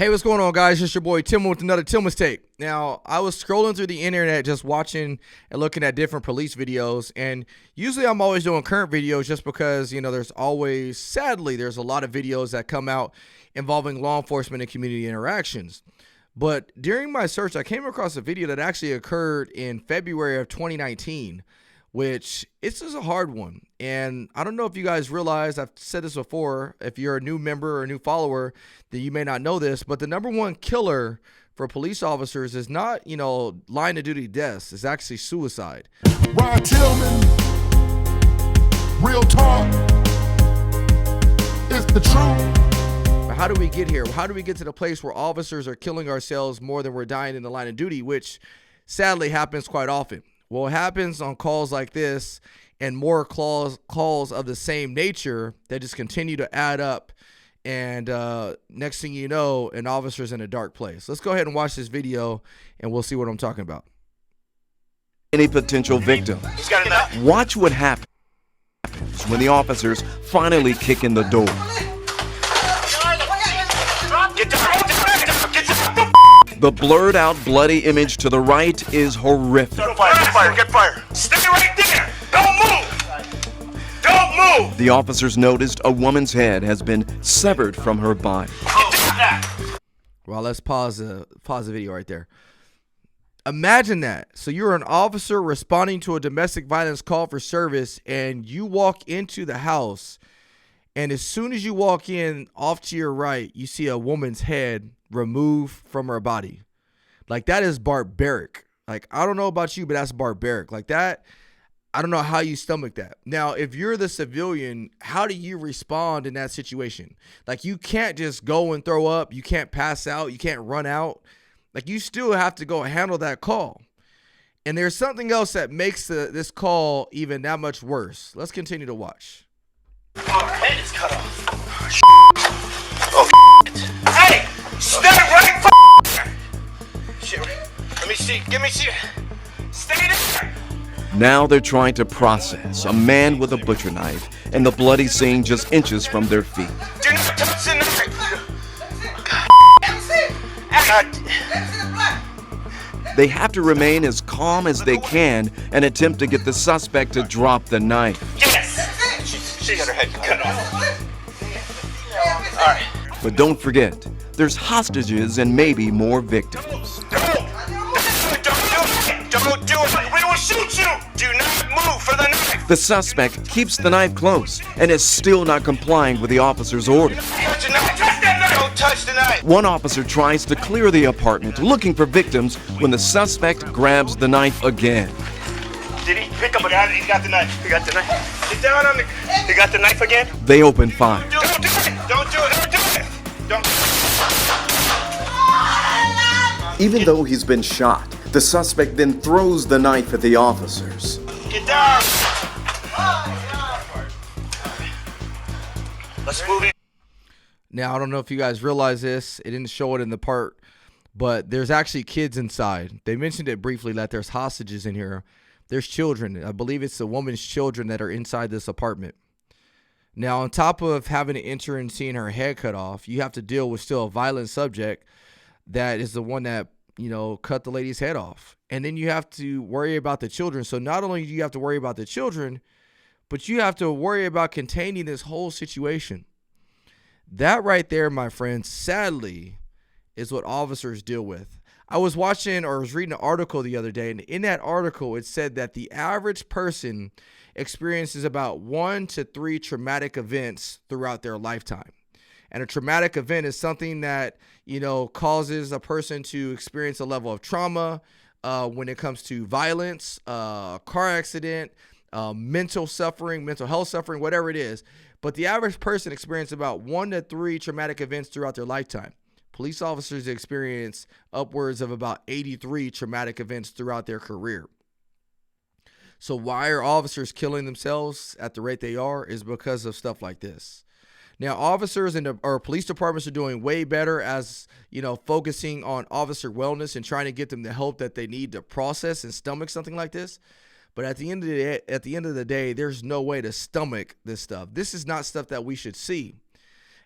Hey, what's going on, guys? It's your boy Tim with another Tim's Take. Now, I was scrolling through the internet just watching and looking at different police videos, and usually I'm always doing current videos just because, sadly, there's a lot of videos that come out involving law enforcement and community interactions. But during my search, I came across a video that actually occurred in February of 2019, which this is a hard one. And I don't know if you guys realize, I've said this before, if you're a new member or a new follower, then you may not know this, but the number one killer for police officers is not, line of duty deaths. It's actually suicide. Ryan Tillman, real talk, it's the truth. But how do we get here? How do we get to the place where officers are killing ourselves more than we're dying in the line of duty, which sadly happens quite often? Well, it happens on calls like this and more calls of the same nature that just continue to add up. And next thing you know, an officer's in a dark place. Let's go ahead and watch this video and we'll see what I'm talking about. Any potential victim. Watch what happens when the officers finally kick in the door. The blurred out bloody image to the right is horrific. Get fire. Stay right there. Don't move. The officers noticed a woman's head has been severed from her body. Well, let's pause the video right there. Imagine that. So you're an officer responding to a domestic violence call for service, and you walk into the house, and as soon as you walk in, off to your right, you see a woman's head removed from her body. Like, that is barbaric. Like, I don't know about you, but that's barbaric. Like that, I don't know how you stomach that. Now, if you're the civilian, how do you respond in that situation? Like, you can't just go and throw up. You can't pass out. You can't run out. Like, you still have to go handle that call. And there's something else that makes this call even that much worse. Let's continue to watch. Our head is cut off. Hey, stay right there. Shit, let me see. Give me shit. Stay there. Now they're trying to process a man with a butcher knife and the bloody scene just inches from their feet. Do not touch the knife. They have to remain as calm as they can and attempt to get the suspect to drop the knife. Yes. She got her head cut off. All right. But don't forget, there's hostages and maybe more victims. Don't do it. We will shoot you. Do not move for the knife. The suspect keeps the knife close and is still not complying with the officer's order. Touch the knife. Don't touch the knife. One officer tries to clear the apartment looking for victims when the suspect grabs the knife again. Did he pick up a gun? He got the knife. Get down on the... He got the knife again? They open fire. Don't do it. Don't do it. Don't. Even though he's been shot, the suspect then throws the knife at the officers. Get down. Let's move in. Now, I don't know if you guys realize this. It didn't show it in the part, but there's actually kids inside. They mentioned it briefly that there's hostages in here. There's children. I believe it's the woman's children that are inside this apartment. Now, on top of having to enter and seeing her head cut off, you have to deal with still a violent subject that is the one that, cut the lady's head off. And then you have to worry about the children. So not only do you have to worry about the children, but you have to worry about containing this whole situation. That right there, my friends, sadly, is what officers deal with. I was reading an article the other day, and in that article, it said that the average person experiences about 1 to 3 traumatic events throughout their lifetime. And a traumatic event is something that, causes a person to experience a level of trauma when it comes to violence, car accident, mental health suffering, whatever it is. But the average person experiences about 1 to 3 traumatic events throughout their lifetime. Police officers experience upwards of about 83 traumatic events throughout their career. So why are officers killing themselves at the rate they are is because of stuff like this. Now, officers or police departments are doing way better as, focusing on officer wellness and trying to get them the help that they need to process and stomach something like this. But at the end of the day, there's no way to stomach this stuff. This is not stuff that we should see.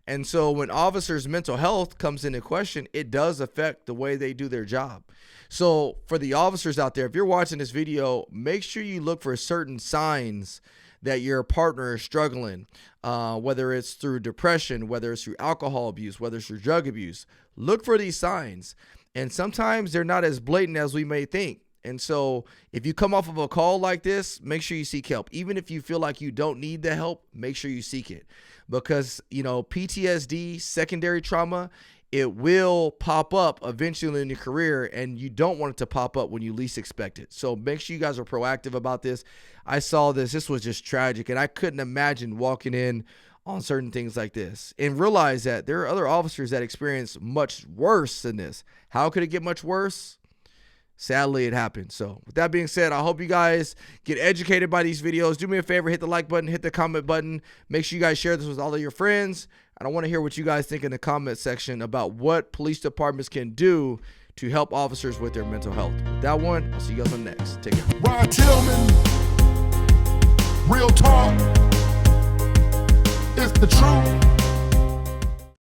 And so when officers' mental health comes into question, it does affect the way they do their job. So for the officers out there, if you're watching this video, make sure you look for certain signs that your partner is struggling, whether it's through depression, whether it's through alcohol abuse, whether it's through drug abuse. Look for these signs. And sometimes they're not as blatant as we may think. And so if you come off of a call like this, make sure you seek help. Even if you feel like you don't need the help, make sure you seek it. Because, you know, PTSD, secondary trauma, it will pop up eventually in your career, and you don't want it to pop up when you least expect it. So make sure you guys are proactive about this. I saw this. This was just tragic, and I couldn't imagine walking in on certain things like this and realize that there are other officers that experience much worse than this. How could it get much worse? Sadly, it happened. So with that being said, I hope you guys get educated by these videos. Do me a favor, hit the like button, hit the comment button. Make sure you guys share this with all of your friends. And I want to hear what you guys think in the comment section about what police departments can do to help officers with their mental health. With that one, I'll see you guys on the next. Take care. Ryan Tillman, real talk, it's the truth.